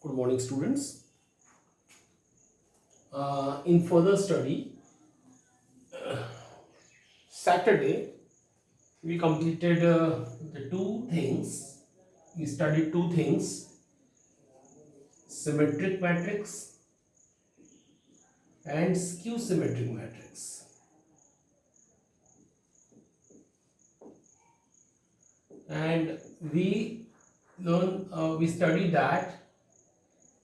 Good morning, students. In further study, Saturday we completed the two things. We studied two things: symmetric matrix and skew symmetric matrix. And we studied that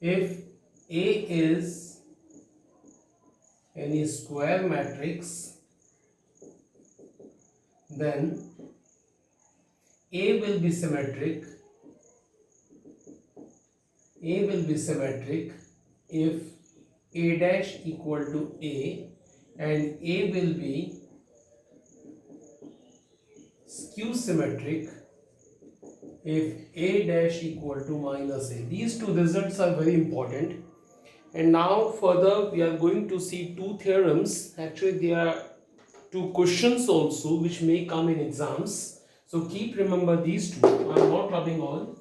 if A is any square matrix, then A will be symmetric. A will be symmetric if A dash equal to A, and A will be skew symmetric if A dash equal to minus A. These two results are very important. And now further we are going to see two theorems. Actually there are two questions also which may come in exams. So keep remember these two. I am not rubbing on.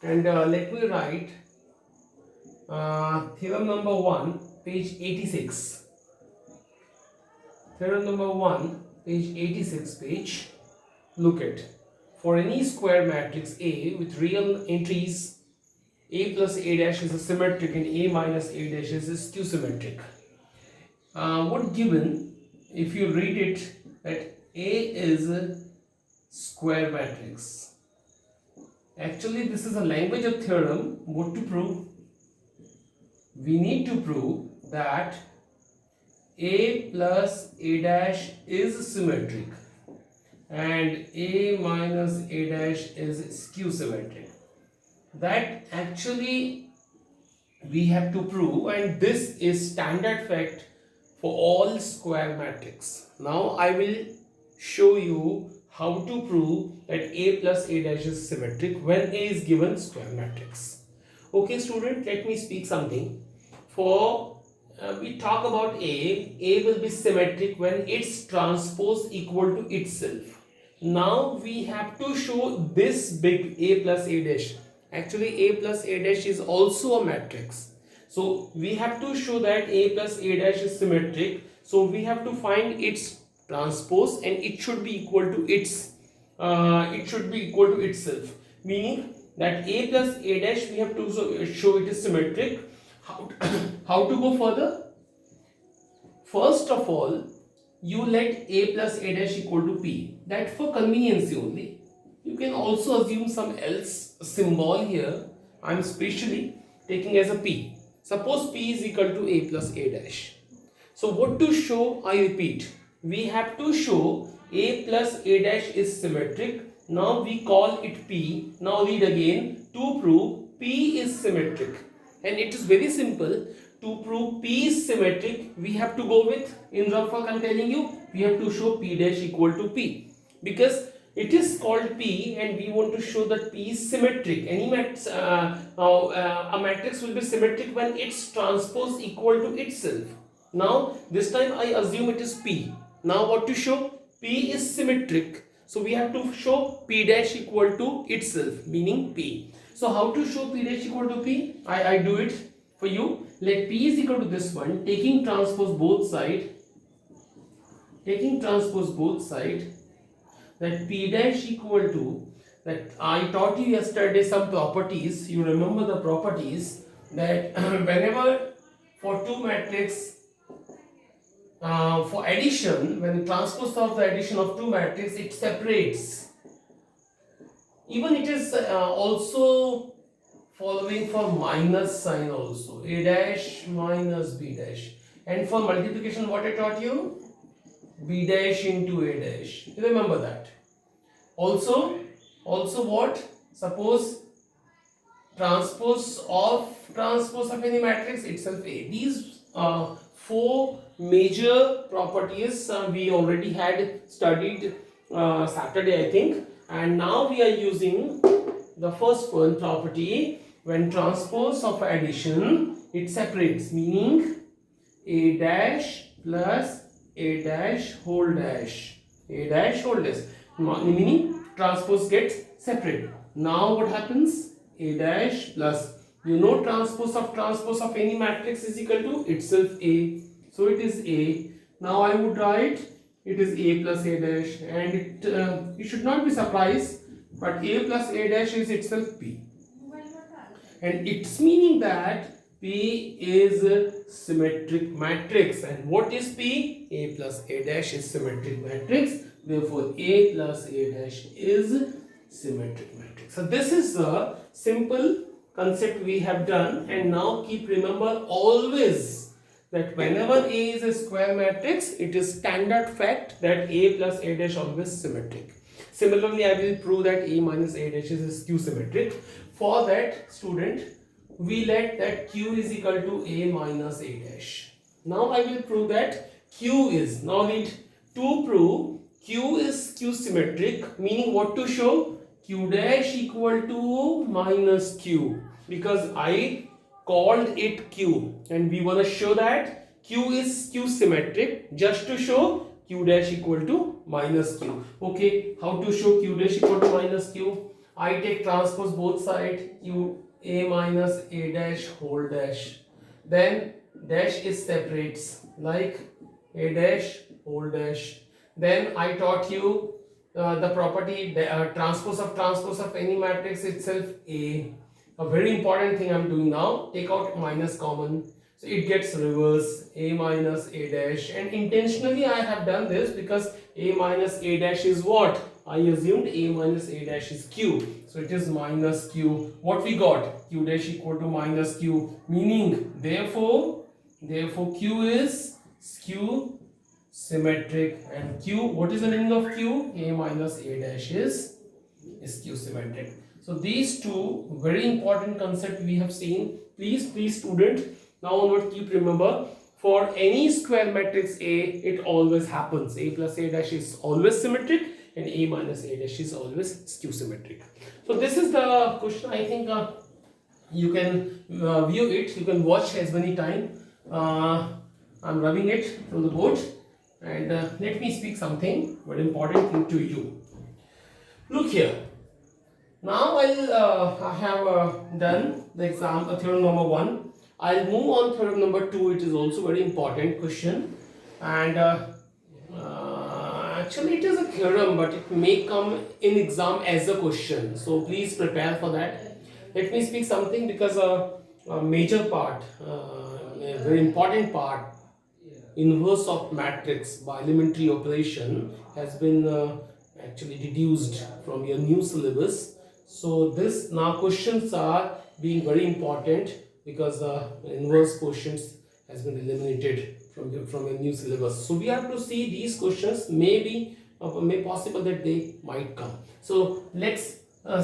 And let me write theorem number 1, page 86. Theorem number 1, page 86 page. Look at. For any square matrix A with real entries, A plus A dash is a symmetric and A minus A dash is a skew symmetric. What given if you read it that A is a square matrix. Actually this is a language of theorem. What to prove? We need to prove that A plus A dash is symmetric and A minus A dash is skew symmetric. That actually we have to prove, and this is standard fact for all square matrix. Now I will show you how to prove that A plus A dash is symmetric when A is given square matrix. Okay student, let me speak something. For we talk about A will be symmetric when its transpose equal to itself. Now we have to show this big A plus A dash. Actually A plus A dash is also a matrix. So we have to show that A plus A dash is symmetric. So we have to find its transpose and it should be equal to itself. Meaning that A plus A dash we have to show it is symmetric. How to go further? First of all, you let A plus A dash equal to P. That for convenience only. You can also assume some else symbol here. I am specially taking as a P. Suppose P is equal to A plus A dash. So what to show? I repeat. We have to show A plus A dash is symmetric. Now we call it P. Now read again. To prove P is symmetric. And it is very simple. To prove P is symmetric, we have to go with, in rough work I am telling you, we have to show P dash equal to P. Because it is called P and we want to show that P is symmetric. A matrix will be symmetric when its transpose equal to itself. Now this time I assume it is P. Now what to show? P is symmetric. So we have to show P dash equal to itself, meaning P. So how to show P dash equal to P? I do it for you. Let P is equal to this one, taking transpose both side, that P dash equal to, that I taught you yesterday some properties. You remember the properties that whenever for two matrix for addition, when transpose of the addition of two matrix, it separates. Even it is also following for minus sign also. A dash minus B dash. And for multiplication, what I taught you? B dash into A dash. You remember that. Also what? Suppose transpose of any matrix itself A. These four major properties we already had studied Saturday I think, and now we are using the first one property. When transpose of addition, it separates, meaning A dash plus A dash whole dash, A dash whole dash, meaning transpose gets separated. Now what happens? A dash plus You know transpose of any matrix is equal to itself A. So it is A. Now I would write it is A plus A dash, and you should not be surprised, but A plus A dash is itself P. And it's meaning that P is a symmetric matrix. And what is P? A plus A dash is symmetric matrix. Therefore, A plus A dash is symmetric matrix. So this is a simple concept we have done. And now keep remember always that whenever A is a square matrix, it is standard fact that A plus A dash always symmetric. Similarly, I will prove that A minus A dash is skew symmetric. For that, student, we let that Q is equal to A minus A dash. Now I will prove that Q is, now need to prove Q is skew symmetric, meaning what to show? Q dash equal to minus Q, because I called it Q and we want to show that Q is skew symmetric just to show Q dash equal to minus Q. Okay, how to show Q dash equal to minus Q? I take transpose both sides, Q A minus A dash whole dash. Then dash is separates like A dash whole dash. Then I taught you the property transpose of any matrix itself A. A very important thing I am doing now, take out minus common. So it gets reverse A minus A dash, and intentionally I have done this because A minus A dash is what? I assumed A minus A dash is Q. So it is minus Q. What we got? Q dash equal to minus Q. Meaning therefore Q is skew symmetric, and Q, what is the meaning of Q? A minus A dash is skew symmetric. So these two very important concepts we have seen. Please student, now onward keep remember, for any square matrix A, it always happens. A plus A dash is always symmetric and A minus A dash is always skew symmetric. So this is the question. I think you can view it, you can watch as many times. I'm rubbing it from the board, and let me speak something very important thing to you. Look here. Now I have done the exam theorem number 1. I'll move on theorem number 2. It is also very important question, and actually it is a theorem, but it may come in exam as a question. So please prepare for that. Let me speak something, because a major part, a very important part, inverse of matrix by elementary operation has been actually deduced from your new syllabus. So this now questions are being very important because inverse quotients has been eliminated from your new syllabus. So we have to see these questions, may possible that they might come. So let's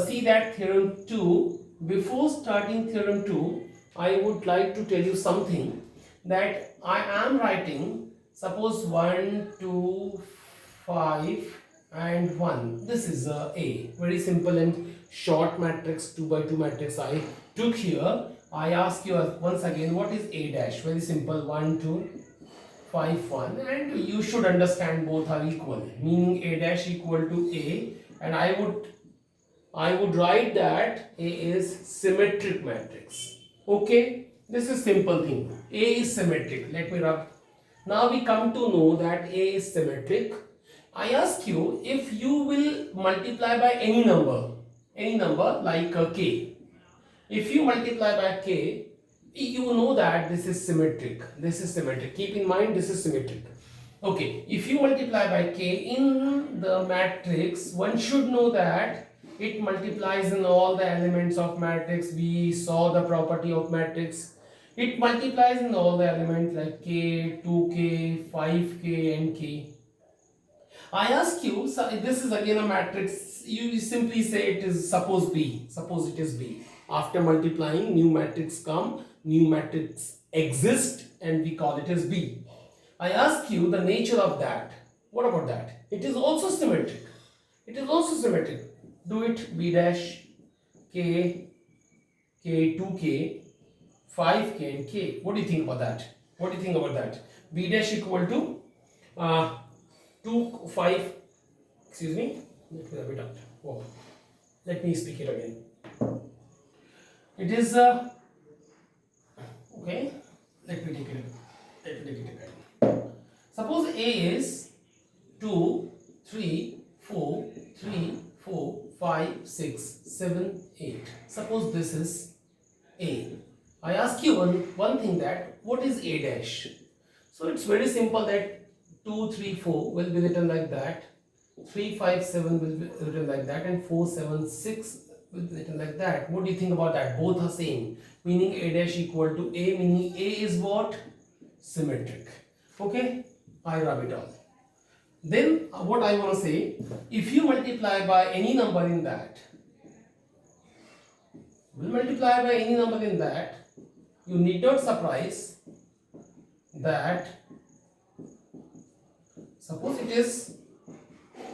see that theorem 2. Before starting theorem 2, I would like to tell you something, that I am writing, suppose 1, 2, 5 and 1. This is A, very simple and short matrix, 2 by 2 matrix I took here. I ask you once again, what is A dash? Very simple, 1, 2, 5, 1, and you should understand both are equal, meaning A dash equal to A, and I would write that A is symmetric matrix. Okay, this is simple thing. A is symmetric. Let me rub. Now we come to know that A is symmetric. I ask you, if you will multiply by any number like K. If you multiply by K, you know that this is symmetric. This is symmetric. Keep in mind, this is symmetric. Okay, if you multiply by K in the matrix, one should know that it multiplies in all the elements of matrix. We saw the property of matrix. It multiplies in all the elements like K, 2K, 5K and K. I ask you, so this is again a matrix. You simply say it is, suppose B. Suppose it is B. After multiplying, new matrix come, new matrix exist, and we call it as B. I ask you the nature of that. What about that? It is also symmetric. It is also symmetric. Do it. B dash, K, K, 2K, 5K and K. What do you think about that? What do you think about that? B dash equal to 2, 5, excuse me, let me write it out. Whoa. Let me speak it again. It is Okay, let me take it again. Suppose A is 2, 3, 4, 3, 4, 5, 6, 7, 8. Suppose this is A. I ask you one thing, that what is A dash? So it's very simple, that 2, 3, 4 will be written like that, 3, 5, 7 will be written like that, and 4, 7, 6 will be written like that. What do you think about that? Both are same, meaning A dash equal to A, meaning A is what? Symmetric. Okay, I rub it all. Then what I want to say, if you multiply by any number in that, you need not surprise that, suppose it is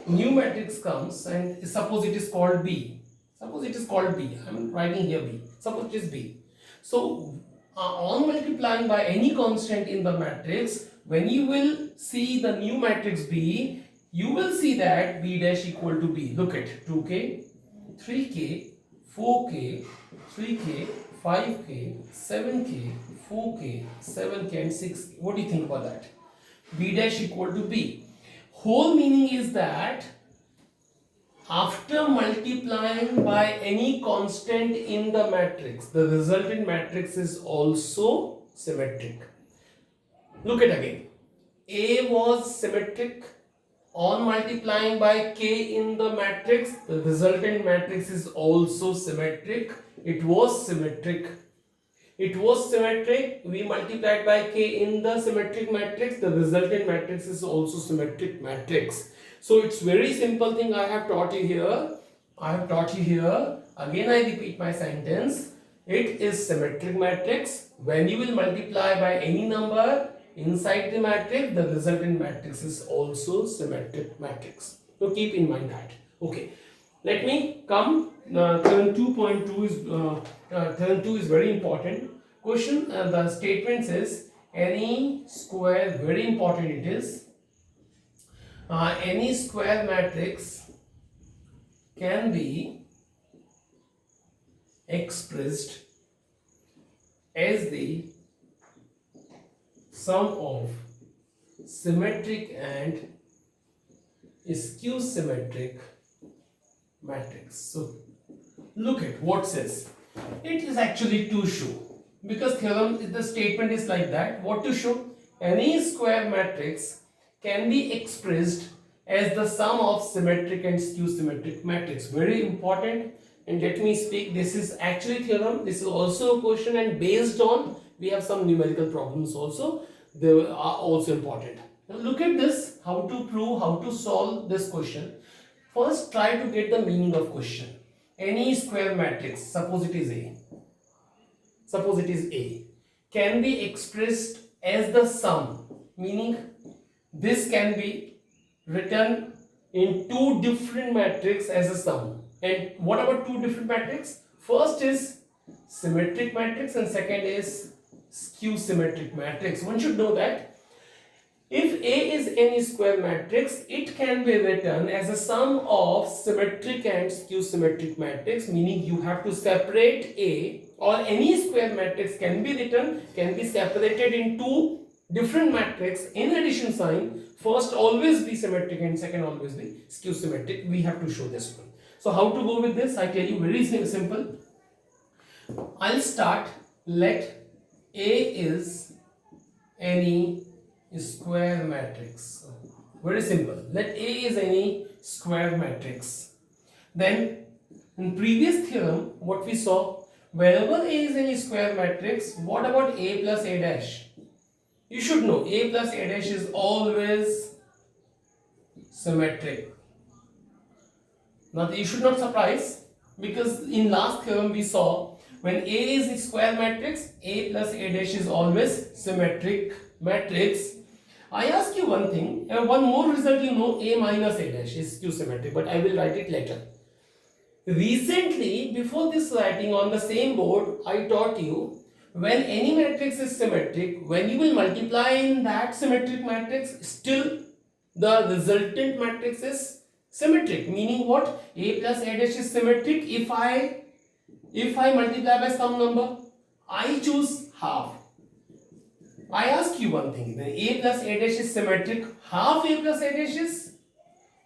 new matrix comes and suppose it is called B. I'm writing here B. Suppose it is B. So on multiplying by any constant in the matrix, when you will see the new matrix B, you will see that B dash equal to B. Look at 2k, 3k, 4k, 3k, 5k, 7k, 4k, 7k and 6k. What do you think about that? B dash equal to B. Whole meaning is that after multiplying by any constant in the matrix, the resultant matrix is also symmetric. Look at again. A was symmetric. On multiplying by k in the matrix, the resultant matrix is also symmetric. It was symmetric. We multiplied by k in the symmetric matrix. The resultant matrix is also symmetric matrix. So it's very simple thing I have taught you here. Again I repeat my sentence. It is symmetric matrix. When you will multiply by any number inside the matrix, the resultant matrix is also symmetric matrix. So keep in mind that. Okay. Let me come. Theorem 2.2 is very important. Question. The statement says any square. Very important it is. Any square matrix can be expressed as the sum of symmetric and skew symmetric matrix. So look at what says. It is actually to show, because theorem, the statement is like that. What to show? Any square matrix can be expressed as the sum of symmetric and skew symmetric matrix. Very important. And let me speak. This is actually theorem. This is also a question, and based on we have some numerical problems also. They are also important. Now look at this. How to prove, how to solve this question. First, try to get the meaning of question. Any square matrix, suppose it is A, can be expressed as the sum, meaning this can be written in two different matrices as a sum. And what about two different matrices? First is symmetric matrix and second is skew symmetric matrix. One should know that if A is any square matrix, it can be written as a sum of symmetric and skew symmetric matrix, meaning you have to separate A, or any square matrix can be separated into different matrices in addition sign. First always be symmetric and second always be skew symmetric. We have to show this one. So how to go with this? I tell you, very simple. I'll start. Let A is any square matrix. Very simple. Let A is any square matrix. Then in previous theorem, what we saw, wherever A is any square matrix, what about A plus A dash? You should know A plus A dash is always symmetric. Now you should not surprise, because in last theorem we saw when A is a square matrix, A plus A dash is always symmetric matrix. I ask you one thing, one more result, you know, A minus A dash is skew symmetric, but I will write it later. Recently, before this writing on the same board, I taught you when any matrix is symmetric, when you will multiply in that symmetric matrix, still the resultant matrix is symmetric. Meaning what? A plus A dash is symmetric. If I multiply by some number, I choose half. I ask you one thing, then a plus a dash is symmetric, half a plus a dash is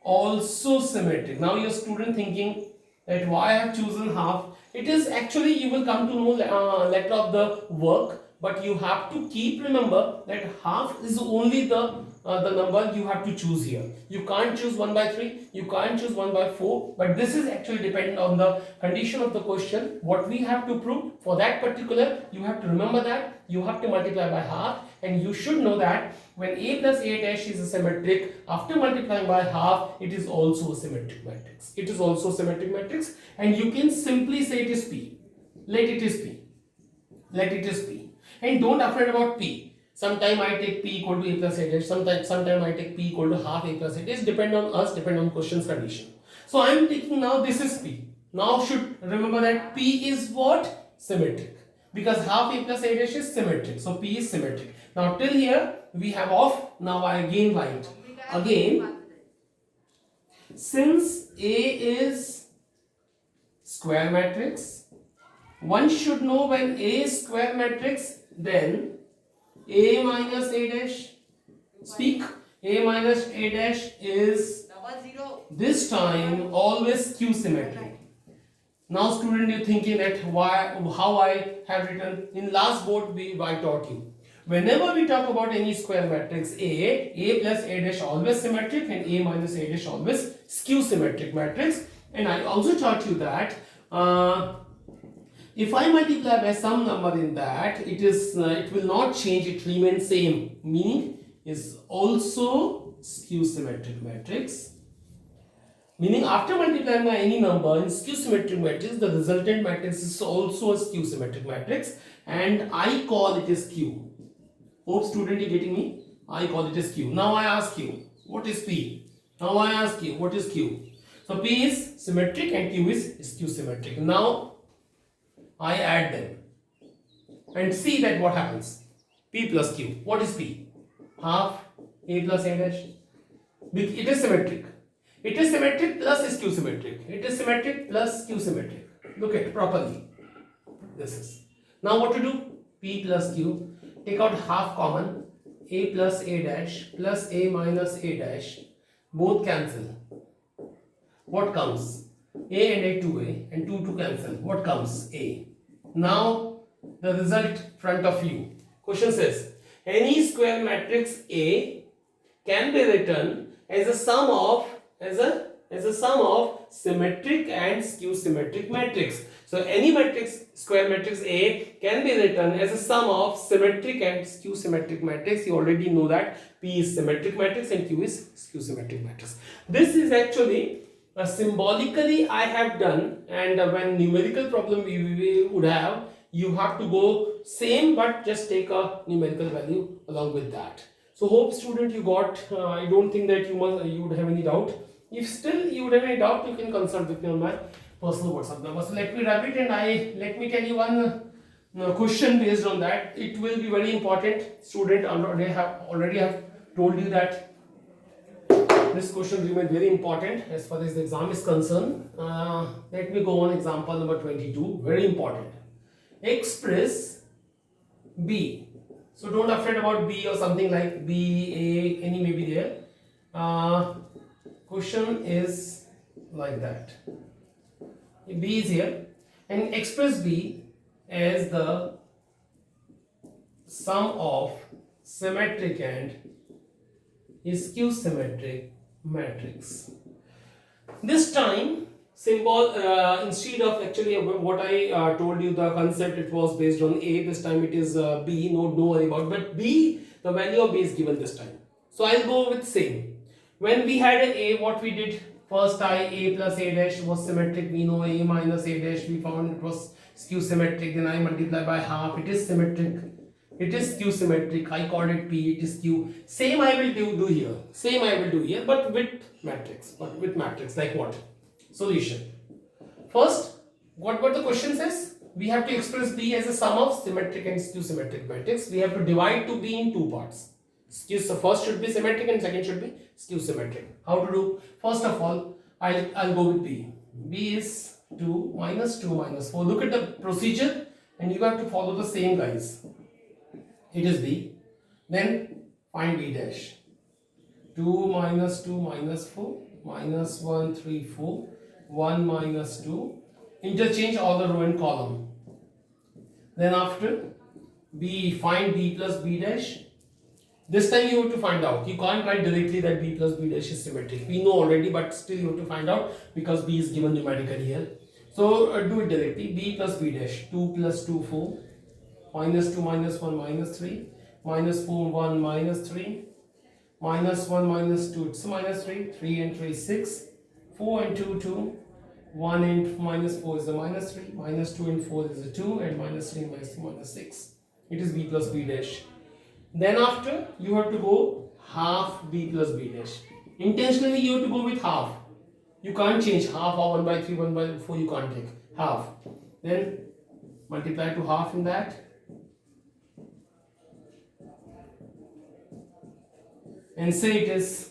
also symmetric. Now your student thinking that why I have chosen half. It is actually, you will come to know later of the work, but you have to keep remember that half is only the number you have to choose here. You can't choose 1 by 3, you can't choose 1 by 4, but this is actually dependent on the condition of the question. What we have to prove for that particular, you have to remember that you have to multiply by half, and you should know that when a plus a dash is a symmetric, after multiplying by half, it is also a symmetric matrix. It is also a symmetric matrix, and you can simply say it is P. Let it is P. Let it is P. And don't afraid about P. Sometime I take P equal to a plus a dash, sometime I take P equal to half a plus a dash, depend on us, depend on question's condition. So I am taking now this is P. Now should remember that P is what? Symmetric. Because half a plus a dash is symmetric. So P is symmetric. Now till here we have off. Now I again write. Again, since A is square matrix, one should know when A is square matrix, then A minus A dash, speak, A minus A dash is this time always skew symmetric. Now student, you thinking that how I have written in last board I taught you. Whenever we talk about any square matrix A plus A dash always symmetric and A minus A dash always skew symmetric matrix. And I also taught you that if I multiply by some number in that, it will not change, it remains same, meaning is also skew symmetric matrix. Meaning after multiplying by any number in skew symmetric matrix, the resultant matrix is also a skew symmetric matrix, and I call it as Q. Hope student, you getting me? I call it as Q. Now I ask you, what is P? Now I ask you, what is Q? So P is symmetric and Q is skew symmetric. Now I add them and see that what happens. P plus Q. What is P? Half A plus A dash. It is symmetric. It is symmetric plus skew symmetric. It is symmetric plus skew symmetric. Look at it properly. This is. Now what to do? P plus Q. Take out half common. A plus A dash plus A minus A dash. Both cancel. What comes? A and A 2A and 2 cancel. What comes? A. Now the result front of you. Question says, any square matrix A can be written as a sum of symmetric and skew symmetric matrix. So any square matrix A can be written as a sum of symmetric and skew symmetric matrix. You already know that P is symmetric matrix and Q is skew symmetric matrix. This is actually symbolically I have done, and when numerical problem we would have, you have to go same but just take a numerical value along with that. So hope student you got. I don't think that you would have any doubt. If still you would have any doubt, you can consult with me on my personal WhatsApp number. So let me wrap it, and let me tell you one question based on that. It will be very important. Student already have told you that this question remains very important as far as the exam is concerned. Let me go on example number 22. Very important. Express B. So don't afraid about B or something like B, A, any may be there. Question is like that. B is here, and express B as the sum of symmetric and skew symmetric matrix. This time symbol instead of actually what I told you the concept, it was based on A. This time it is B. No worry about, but B, the value of B is given this time. So I'll go with same. When we had A, what we did first, A plus A dash was symmetric. We know A minus A dash, we found it was skew symmetric. Then I multiply by half. It is symmetric. It is skew symmetric. I called it P. It is Q. Same I will do here. Same I will do here, but with matrix. But with matrix, like what? Solution. First, what the question says? We have to express B as a sum of symmetric and skew symmetric matrix. We have to divide to B in two parts. So first should be symmetric and second should be skew symmetric. How to do? First of all, I'll go with B. B is 2 minus 4. Look at the procedure and you have to follow the same, guys. It is B. Then find b dash. 2 minus 2 minus 4 minus 1 3 4 1 minus 2. Interchange all the row and column. Then after b, find b plus b dash. This time you have to find out. You can't write directly that b plus b dash is symmetric. We know already, but still you have to find out because b is given numerically here. So do it directly. B plus b dash. 2 plus 2 4 minus 2 minus 1 minus 3 minus 4 1 minus 3 minus 1 minus 2 it's minus 3 3 and 3 6 4 and 2 2 1 and minus 4 is a minus 3 minus 2 and 4 is a 2 and minus 3 minus 2 minus 6. It is b plus b dash. Then after you have to go half b plus b dash. Intentionally you have to go with half. You can't change half or 1 by 3 1 by 4, you can't take half. Then multiply to half in that and say it is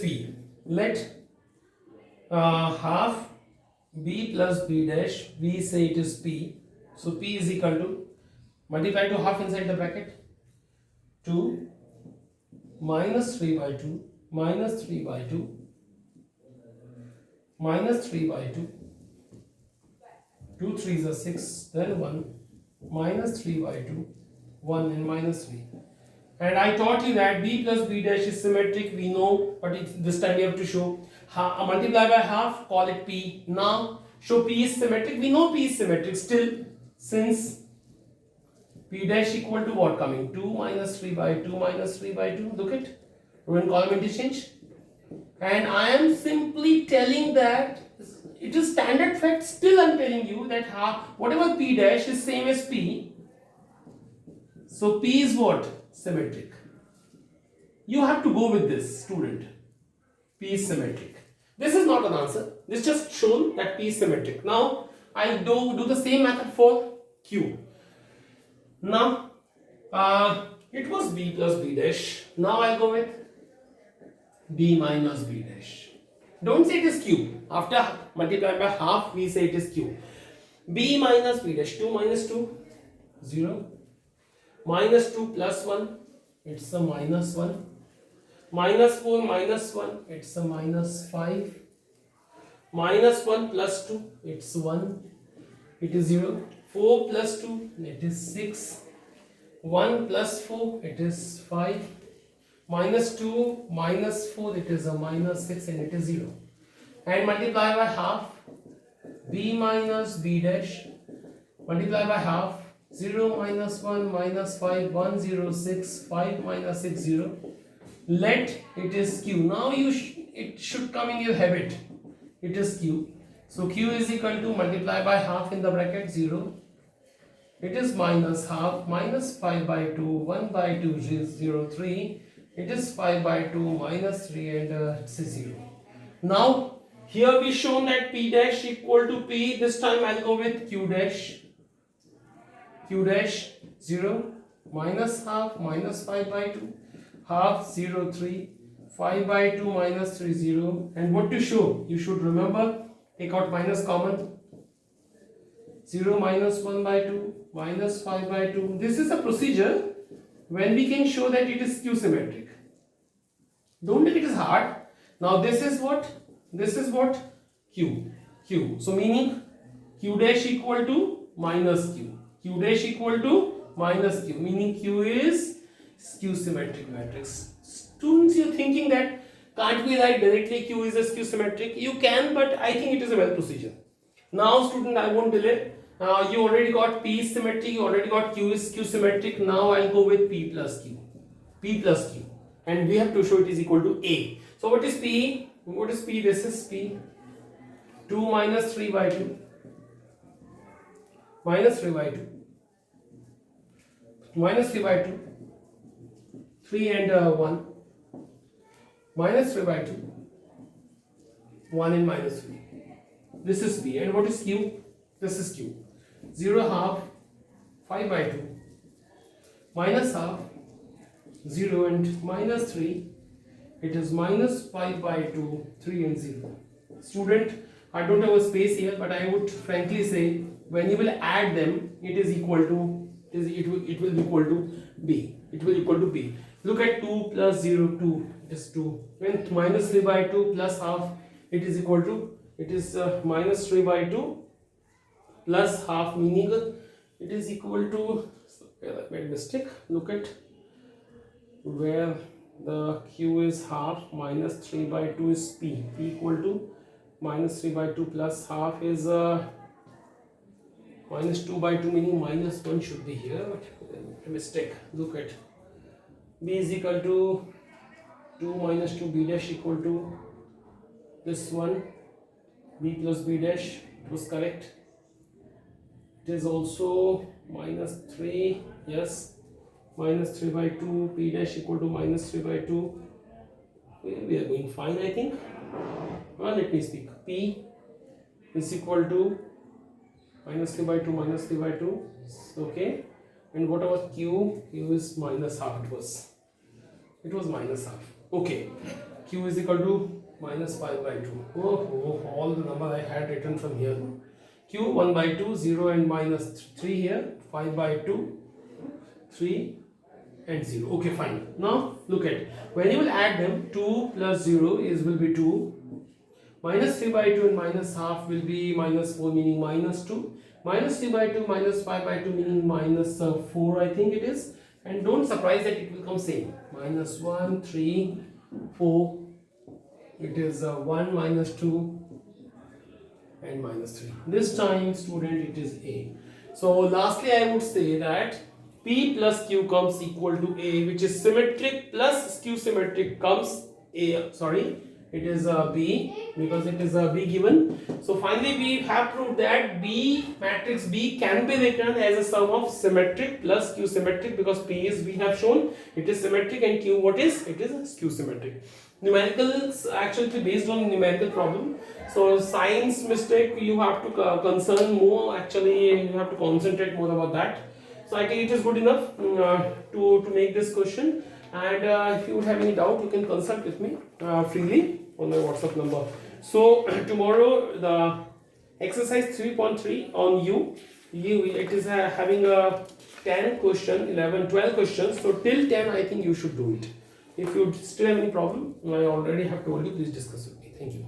p. Let half b plus b dash, we say it is p. So p is equal to, multiply to half inside the bracket, 2 minus 3 by 2 minus 3 by 2 minus 3 by 2, 2 3s are 6, then 1 minus 3 by 2, 1 and minus 3. And I taught you that b plus b dash is symmetric, we know, but this time we have to show. Multiply by half, call it p. Now show p is symmetric. We know p is symmetric still, since p dash equal to what coming? 2 minus 3 by 2 minus 3 by 2. Look at row and column interchange. And I am simply telling that it is standard fact. Still I am telling you that whatever p dash is same as p. So p is what? Symmetric. You have to go with this, student. P is symmetric. This is not an answer. This just shown that p is symmetric. Now I'll do the same method for q. Now it was b plus b dash. Now I'll go with b minus b dash. Don't say it is q. After multiplying by half, we say it is q. b minus b dash. 2 minus 2, 0. Minus 2 plus 1, it's a minus 1. Minus 4 minus 1, it's a minus 5. Minus 1 plus 2, it's 1. It is 0. 4 plus 2, it is 6. 1 plus 4, it is 5. Minus 2 minus 4, it is a minus 6 and it is 0. And multiply by half, b minus b dash. Multiply by half, 0 minus 1 minus 5, 1 0 6, 5 minus 6 0. Let it is q. Now it should come in your habit. It is q. So q is equal to, multiply by half in the bracket, 0. It is minus half, minus 5 by 2, 1 by 2, 0 3. It is 5 by 2 minus 3 and it's 0. Now here we shown that p dash equal to p. This time I'll go with q dash. Q dash 0 minus half minus 5 by 2 half 0 3 5 by 2 minus 3 0. And what to show? You should remember, take out minus common. 0 minus 1 by 2 minus 5 by 2. This is a procedure when we can show that it is q symmetric. Don't take it as hard. Now this is what? This is what? Q. So meaning q dash equal to minus q. Q dash equal to minus q, meaning q is skew symmetric matrix. Students, you're thinking that can't we write directly q is a skew symmetric? You can, but I think it is a well procedure. Now student, I won't delay. You already got p is symmetric, you already got q is skew symmetric. Now I'll go with p plus q. P plus q. And we have to show it is equal to a. So what is p? What is p? This is p. 2 minus 3 by 2. Minus 3 by 2. Minus 3 by 2. 3 and 1. Minus 3 by 2. 1 and minus 3. This is p. And what is q? This is q. 0 half 5 by 2. Minus half 0 and minus 3. It is minus 5 by 2, 3 and 0. Student, I don't have a space here, but I would frankly say when you will add them, it is equal to it will be equal to b. It will equal to b. Look at 2 plus 0, 2. It is 2. When minus 3 by 2 plus half, it is equal to, it is minus 3 by 2 plus half, meaning it is equal to, I made a mistake. Look at where the q is half, minus 3 by 2 is p. P equal to minus 3 by 2 plus half is minus 2 by 2, meaning minus 1 should be here, but a mistake. Look at b is equal to 2 minus 2, b dash equal to this one, b plus b dash. It was correct. It is also minus 3, yes, minus 3 by 2, p dash equal to minus 3 by 2. We are going fine, I think. Let me speak. P is equal to minus 3 by 2, minus 3 by 2. Okay. And what about q? Q is minus half. It was minus half. Okay. Q is equal to minus 5 by 2. All the number I had written from here. Q 1 by 2, 0 and minus 3 here. 5 by 2, 3 and 0. Okay, fine. Now look at, when you will add them, 2 plus 0 will be 2. Minus 3 by 2 and minus half will be minus 4, meaning minus 2. Minus 3 by 2, minus 5 by 2, meaning minus 4, I think it is. And don't surprise that it will come same. Minus 1, 3, 4. It is 1, minus 2 and minus 3. This time, student, it is A. So lastly, I would say that P plus Q comes equal to A, which is symmetric, plus Q symmetric comes A. Sorry, it is B, because it is B given. So finally we have proved that B, matrix B can be written as a sum of symmetric plus Q symmetric, because P is, we have shown it is symmetric, and Q what is? It is skew symmetric. Numericals actually based on numerical problem. So science mistake you have to concern more, actually you have to concentrate more about that. So I think it is good enough to make this question. And if you would have any doubt, you can consult with me freely on my WhatsApp number. So tomorrow the exercise 3.3 on U, it is having a 10 question, 11, 12 questions. So till 10 I think you should do it. If you still have any problem, I already have told you, please discuss with me. Thank you.